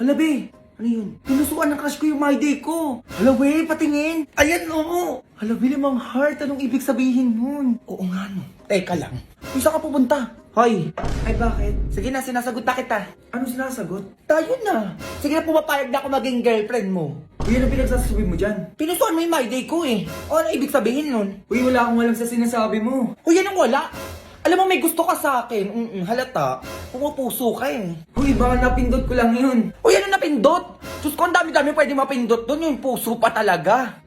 Hala, be. Ano yun? Pinusuan ng crush ko yung my day ko. Hala, we, patingin. Ayan, oo. Hala, Billy, mang heart. Anong ibig sabihin nun? Oo nga, no. Teka lang. Kung saan ka pupunta? Hoy. Ay, bakit? Sige na, sinasagot na kita. Ano sinasagot? Tayo na. Sige na, pumapayag na ako maging girlfriend mo. Uy, ano pinagsasabi mo dyan? Pinusuan mo yung my day ko eh. O, ano ibig sabihin nun? Uy, wala akong alam sa sinasabi mo. Uy, anong wala? Alam mo, may gusto ka sa akin. Halata. Pumupuso ka eh. Uy, baka napindot ko lang yun. Uy, ano napindot? Diyos ko, ang dami-dami pwede mapindot doon. Yung puso pa talaga.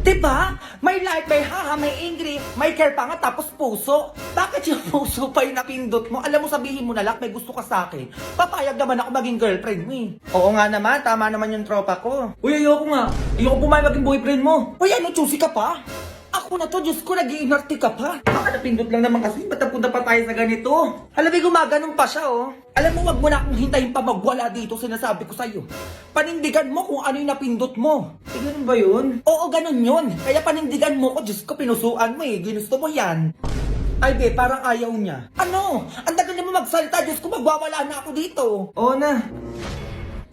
Diba? May light, may haha, may angry, may care pa nga, tapos puso. Bakit yung puso pa yung napindot mo? Alam mo, sabihin mo na lang, may gusto ka sa akin. Papayag naman ako maging girlfriend mo eh. Oo nga naman, tama naman yung tropa ko. Uy, ayoko nga. Ayoko pumayag maging boyfriend mo. Uy, ano, choosy ka pa? Ako na to, Diyos ko, nag-iinarte ka pa. Baka napindot lang naman kasi, ba't napunta pa tayo sa ganito? Alam mo, gumaganon pa siya, oh. Alam mo, wag mo na akong hintayin pa magwala dito, sinasabi ko sa'yo. Panindigan mo kung ano yung napindot mo. Eh, ganun ba yun? Oo, ganun yun. Kaya panindigan mo ko, Diyos ko, pinusuan mo eh. Ginusto mo yan. Ay, be, parang ayaw niya. Ano? Ang tagal na mo magsalita, Diyos ko, magwawala na ako dito. Oo na.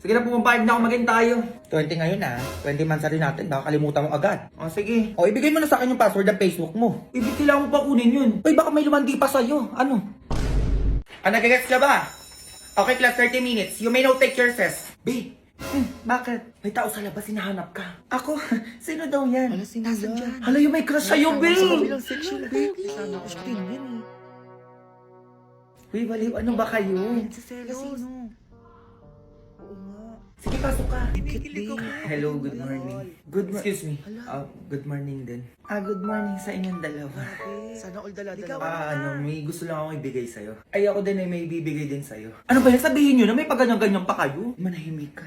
Sige na, pumapayag na ako maging tayo. 20 ngayon ah. 20 months na rin natin. Baka kalimutan mo agad. O sige. O ibigay mo na sa akin yung password ng Facebook mo. Ibig kailangan mo pa kunin yun. Uy, baka may lumandi pa sa'yo. Ano? Nagigets ka ba? Okay, class, 30 minutes. You may now take your test. B. Bakit? May tao sa labas, hinahanap ka. Ako? Sino daw yan? Hala, sino yan? Hala, yung may crush sa'yo, B. Sa kabilang section, babe. Sana ako siya yan Uy, baliw, ano ba kayo? Sa selos. Oo nga. Sige, pasok ka. Kinikilig ako. Hello, good morning. Excuse me. Good morning din. Good morning sa inyong dalawa. Sana all dala-dala. May gusto lang akong ibigay sa'yo. Ay, ako din ay may bibigay din sa'yo. Ano ba yan? Sabihin nyo na may paganyan-ganyan pa kayo? Manahimik ka.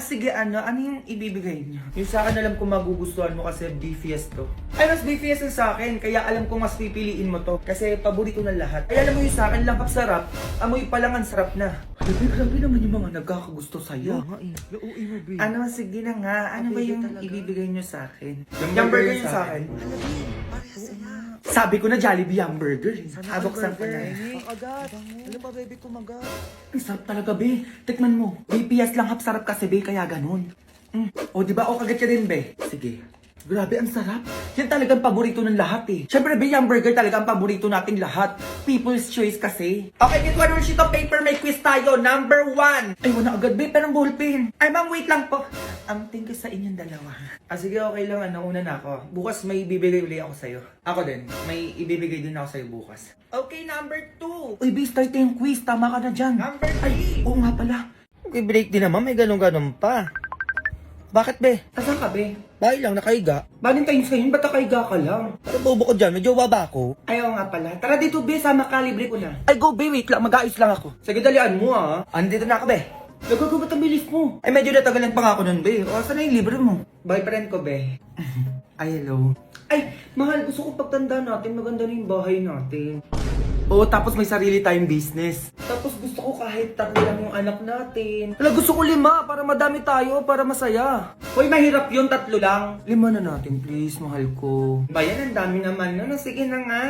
Sige, ano yung ibibigay nyo? Yung sa akin alam ko magugustuhan mo kasi BFS to. Ay, mas BFS yung sa akin. Kaya alam ko mas pipiliin mo to. Kasi paborito ng lahat. Ay, alam mo yung sa akin lang sarap. Amoy pa lang ang sarap na. Grabe naman yung mga nagkakagusto sa'yo. Nga eh. Lauwi mo, babe. Sige na nga. Ano ba Pwede yung talaga. ibibigay nyo sa akin? Yung burger yung sa akin. Hala, babe. Parehas sila. Sabi ko na Jollibee hamburger. Aboksan ko na. Agad. Ano pa, baby, kumagat? Ang sarap talaga, be. Tikman mo. BPS lang hap sarap kasi, be. Kaya ganun. O, di ba? O, kagat ka din, be. Sige. Grabe, ang sarap. Yan talagang paborito ng lahat, eh. Siyempre, be, yung burger talaga ang paborito nating lahat. People's choice kasi. Okay, get one more sheet of paper. May quiz tayo. Number 1. Ay, wala agad, be. Parang ballpen. Ay, ma'am, wait lang po. Thank you sa inyong dalawa. Sige, okay lang. Una na ako. Bukas may ibibigay uli ako sa'yo. Ako din. May ibibigay din ako sa'yo bukas. Okay, number 2. Uy, be, start yung quiz. Tama ka na dyan. Number 3. Ay, oo nga pala. Okay, break din naman. May ganun-ganun pa. Bakit, be? Asan ka, be? Bahay lang, nakahiga. Valentine's ngayon, ba't nakahiga ka lang? Ano bobo ko dyan? Medyo baba ako. Ayaw nga pala. Tara dito, be. Sama ka, libre ko na. Ay, go, be. Wait lang. Mag-aayos lang ako. Sige, dalian mo, ah. Andito na ako, be. Nagkagabat ang bilis mo. Ay, medyo natagalan pa nga ako nun, be. O, saan na yung libre mo? Boyfriend ko, be. Ay, hello. Ay, mahal. Gusto ko pagtanda natin. Maganda na yung bahay natin. Oo, tapos may sarili tayong business. Tapos gusto ko kahit 3 lang yung anak natin. Wala, gusto ko 5 para madami tayo, para masaya. Hoy, mahirap yun, 3 lang. 5 na natin, please, mahal ko. Bayan, ang dami naman. Ano, sige na nga.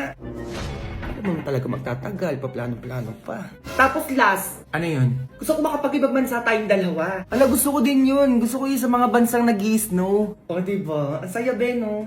Ano naman talaga magtatagal, paplano-plano pa. Tapos last, ano yun? Gusto ko makapag-ibang bansa tayong dalawa. Ala, gusto ko din yun. Gusto ko yun sa mga bansang nag-i-snow. O, diba? Ang saya, be, no?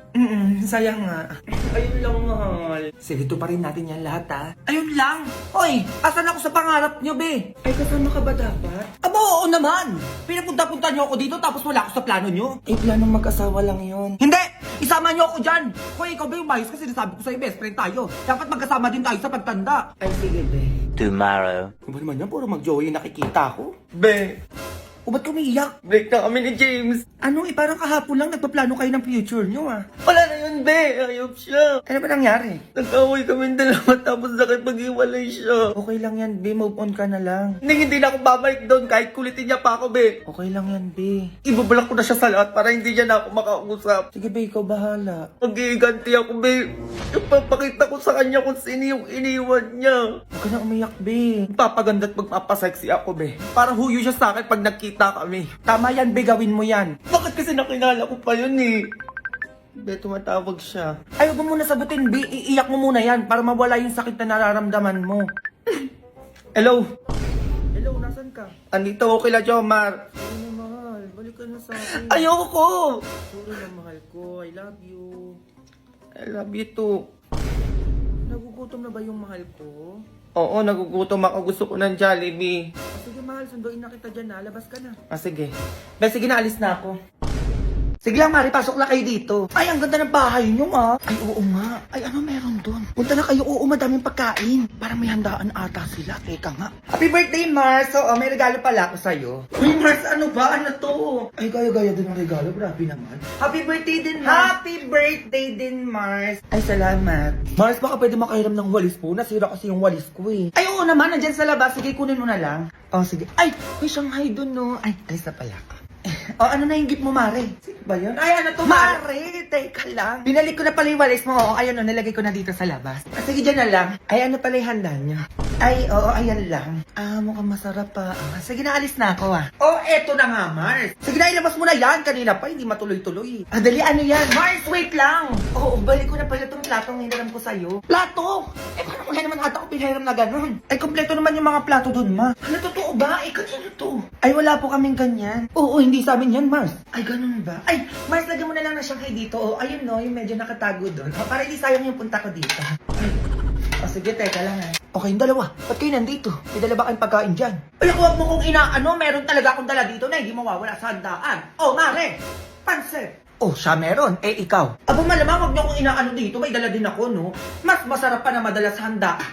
Saya nga. Ayun lang, mahal. Sige, ito pa rin natin yan lahat, ha? Ayun lang! Hoy! Asan ako sa pangarap nyo, be? Ay, kasama ka ba dapat? Aba, oo naman! Pinapunta-punta nyo ako dito tapos wala ako sa plano nyo. Eh, planong mag-asawa lang yun. Hindi! Isama nyo ako dyan! Hoy, ikaw ba yung mayos kasi nasabi ko sa'yo, best friend tayo. Dapat magkasama din tayo sa pagtanda. Ay, sige, be. Tomorrow. Ano ba naman yan? Puro mag-joey nakikita ko. Be! O ba't umiiyak? Break na kami ni James. Ano, parang kahapon lang nagpaplano kayo ng future nyo, ah. Wala na yun, be. Ayop siya. Ano ba nangyari? Nag-away kami dalawa tapos nakipag-iwalay siya. Okay lang yan, be. Move on ka na lang. Hindi na ako babalik doon kahit kulitin niya pa ako, be. Okay lang yan, be. Ibablock ko na siya sa lahat para hindi niya na ako makausap. Sige, be. Ikaw bahala. Mag-iiganti ako, be. Ipapakita ko sa kanya kung sino yung iniwan niya. Huwag ka na umiyak, be. Magpapaganda at magpapasexy ako, be. Para huyo siya sa akin pag nagkita kami. Tama yan, be. Gawin mo yan. Bakit kasi nakilala ko pa yun eh? Be, tumatawag siya. Ay, huwag mo muna sagutin, be. Iiyak mo muna yan para mawala yung sakit na nararamdaman mo. Hello? Hello, Nasaan ka? Andito ako kila Jomar. Sorry na, mahal. Balik ka na sa akin. Ayoko! Sorry na, mahal ko. I love you. I love you too. Nagugutom na ba yung mahal ko? Oo, nagugutom ako. Gusto ko ng Jollibee. Sige, mahal. Sunduin na kita dyan, ha? Labas ka na. Sige. Sige na, alis na ako. Sige lang, Mari. Pasok na kayo dito. Ay, ang ganda ng bahay nyo, ah. Ay, oo nga. Ay, ano meron doon? Punta na kayo. Oo, madaming pagkain. Parang may handaan ata sila. Teka nga. Happy birthday, Mars! Oo, may regalo pala ako sa'yo. Uy, Mars, ano ba? Ano to? Ay, gaya-gaya din ang regalo. Grabe naman. Happy birthday din, Mars. Happy birthday din, Mars! Ay, salamat. Mars, baka pwede makahiram ng walis po. Nasira kasi yung walis ko eh. Ay, oo naman. Nandyan sa labas. Sige, kunin mo na lang. Oh, sige. Ay, may Shanghai dun, no? Ay, Alis na pala ako. oh, ano na yung gift mo, Mare? Sino ba yun? Ay, ano to, Mare, teka lang. Binalik ko na pala yung walis mo. Oo, ayun o, nilagay ko na dito sa labas. Sige, dyan na lang. Ay, ano pala yung handa niya? Ay, oo, ayan lang. Mukhang masarap pa. Sige na, alis na ako Oh, eto na nga, Mars. Sige na, ilabas mo na yan. Kanina pa, hindi matuloy-tuloy. Dali, ano yan? Mars, wait lang. Oo, balik ko na pala itong platong hiniram ko sa'yo. Plato! Eh, paano wala naman ata ko pinahiram na ganun? Ay, kompleto naman yung mga plato dun, ma. Ano, totoo ba? Kanino to? Ay, wala po kaming ganyan. Oo, hindi sa amin yan, Mars. Ay, ganun ba? Ay, Mars, lagyan mo na lang na Shanghai dito. Oh, ayun no, yung medyo nakatago doon. Oh, para hindi sayang yung punta ko dito. Sige, teka lang Okay, yung dalawa. Ba't kayo nandito? May dala ba kayong pagkain dyan? Ay, huwag mo kong inaano. Meron talaga akong dala dito na hindi mawawala sa handaan. Oh, Mare! Pansit! Oh, siya meron. Eh, ikaw. Aba, malamang huwag niyo akong inaano dito. May dala din ako, no? Mas masarap pa na madala sa handaan.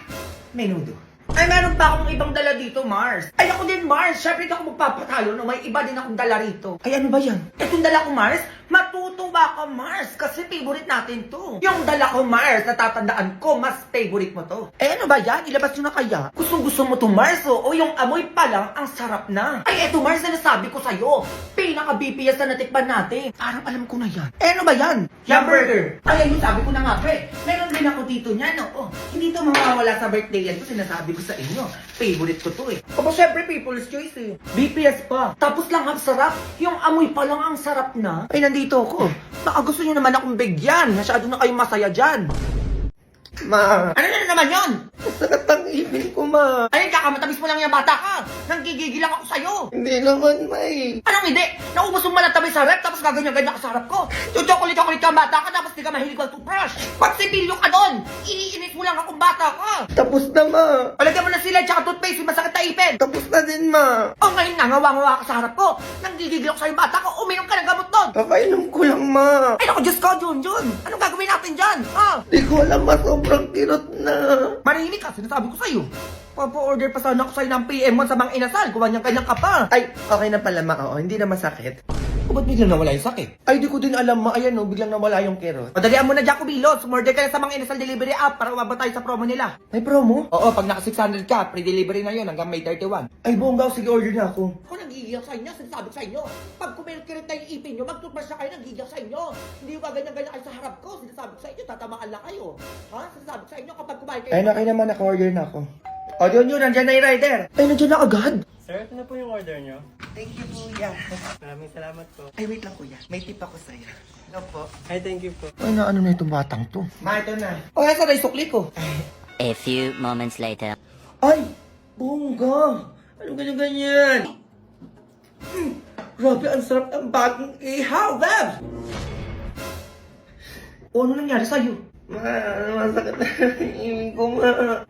Menudo. Ay, meron pa akong ibang dala dito, Mars. Ay, ako din, Mars. Siyempre, hindi ako magpapatalo, no? May iba din akong dala rito. Ay, ano ba yan? Itong dala ko, Mars? Matutuwa ka, Mars. Kasi favorite natin to. Yung dala ko, Mars, natatandaan ko, mas favorite mo to. Eh, ano ba yan? Ilabas nyo na kaya? Gustong-gusto mo to, Mars, oh. O yung amoy pa lang, ang sarap na. Ay, eto, Mars, na nasabi ko sa'yo. Pinaka-BPS na natikpan natin. Parang alam ko na yan. Eh, ano ba yan? Hamburger. Ay, ayun, sabi ko na nga, pre. Meron din ako dito niyan, oh. Hindi to mawawala sa birthday yan. Kasi sinasabi ko sa inyo. Favorite ko to eh. Aba, syempre, people's choice eh. BPS pa. Tapos lang ang sarap. Yung amoy pa lang ang sarap na. Ay, nandito ako. Baka gusto nyo naman akong bigyan. Masyado na kayong masaya dyan. Ma, Ano na naman yon? sakit ang ibig ko, ma. Ay, kakamatabis mo lang yung bata ka. Nanggigigil lang ako sa'yo. Hindi naman, may. Anong hindi? Naubos mo malatabi sa rep, tapos gaganyan-ganyan ka sa harap ko. Chocolate-chocolate ka ang bata ka, tapos di ka mahilig ang toothbrush. Pagsipilyo ka doon. Iniinit mo lang akong bata ka. Tapos na, ma. Palagyan mo na sila, tsaka toothpaste, yung masakit na ipin. Tapos na din, ma. O ngayon nga, ngawa-ngawa ka sa harap ko. Nanggigigil ako sa'yo bata ko, uminom ka ng gamot doon. Kakainom ko lang, ma. Ay naku, Diyos ko, Jun. Anong gagawin natin dyan? Ha? Di ko alam, ma. Sobrang kirot na. Marinig ka, sinasabi ko sa'yo. Papa-order pa sana ako sa'yo ng PM1 sa mga inasal. Kuha niyang kanyang ka pa. Ay, okay na pala, ma. Oo, hindi na masakit. O ba't biglang nawala yung sakit? Ay, di ko din alam, ma. Ayan, no. Biglang nawala yung kirot. Padalian mo na, Jacobilos. Umorder ka na sa mga inasal delivery app para umabot tayo sa promo nila. May promo? Oo, pag naka 600 ka, pre-delivery na yun hanggang May 31. Ay, bongga. Sige, order na ako. Ako nagigigil sa inyo, sinasabi ko sa inyo. Pag kumikirit na yung ipin nyo, mag-toothbrush na kayo, nagigigil sa inyo. Hindi ko ganyan-ganyan kayo sa harap ko. Sinasabi ko sa inyo, tatamaan lang kayo. Ha? Sinasabi ko sa inyo, kapag kumain kayo. Ay, nakay naman. Naka-order na ako. O, yun, nandyan na yung rider. Ay, nandyan na agad. Sir, ito na po yung order nyo. Thank you, kuya. Maraming salamat po. Ay, wait lang, kuya. May tip ako sa'yo. Ano po? Ay, thank you po. Ay, na ano na itong batang to? Ma, ito na. O, kaya sa sukli ko. A few moments later. Ay, bongga. Ano ganyan-ganyan? Grabe, ang sarap ng bagong ihaw, Babs! O, ano nangyari sa'yo? Ma, masakit na yung ibig ko, ma.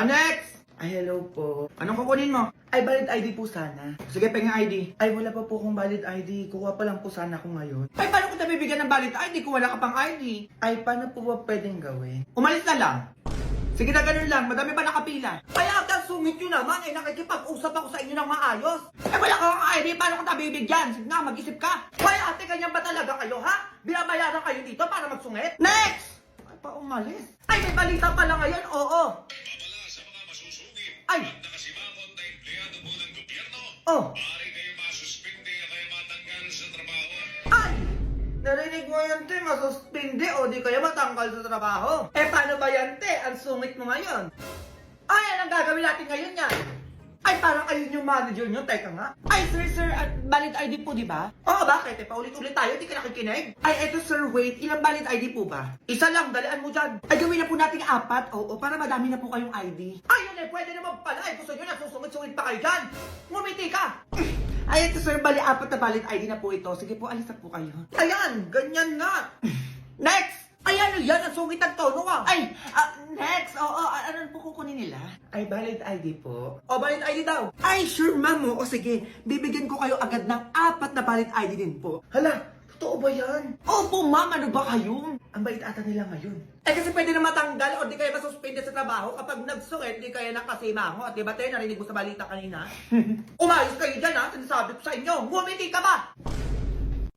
Next! Ay, hello po. Anong kukunin mo? Ay, valid ID po sana. Sige, pengen ID. Ay, wala pa po akong valid ID. Kuha pa lang po sana ako ngayon. Ay, paano ko nabibigyan ng valid ID kung wala ka pang ID? Ay, paano po ba pwedeng gawin? Umalis na lang. Sige na, ganun lang. Madami pa nakapila. Kaya ata sungit nyo naman. Nakikipag-usap ako sa inyo ng maayos. Wala kang ID. Paano ko nabibigyan? Sige nga, mag-isip ka. Kaya ate, ganyan ba talaga kayo, ha? Binabayaran kayo dito para magsungit? Next! Ay, pa umalis. Ay, may balita pala ngayon. Oo. Ay! Nakasimangot na empleyado po ng gobyerno, Oh! maaari kayo masuspindi o kaya matanggal sa trabaho. Ay! Narinig mo yan, te, masuspindi o di kaya matanggal sa trabaho. Eh, paano ba yan, te? Ang sungit mo ngayon. Ay, anong gagawin natin ngayon yan? Ay, parang ayun yung manager nyo. Teka nga. Ay, sir, at valid ID po, di ba? Oo, bakit? Paulit-ulit tayo, di ka nakikinig? Ay, eto sir, wait. Ilang valid ID po ba? Isa lang, dalian mo dyan. Ay, gawin na po natin 4. Oo, para madami na po kayong ID. Ayun eh, pwede naman pala. Ay, gusto nyo na, susungit-sungit pa kayo dyan. Ngumiti ka. Ay, ito sir, bali 4 na valid ID na po ito. Sige po, alis na po kayo. Ayan, ganyan nga. Next! Ay, ano yan? Ang sungit ang tono ah. Ay, next. Oo, ano po kukunin nila? Ay, valid ID po. O, valid ID daw. Ay, sure ma'am. O, sige. Bibigyan ko kayo agad ng 4 na valid ID din po. Hala, totoo ba yan? Opo, ma'am. Ano ba kayo? Ang bait ata nila ngayon. Eh, kasi pwede na matanggal o di kaya masuspende sa trabaho kapag nagsungit, di kaya nakasimango. At di ba tayo narinig mo sa balita kanina? Umayos kayo dyan ha, sinasabi ko sa inyo. Ngumiti ka ba?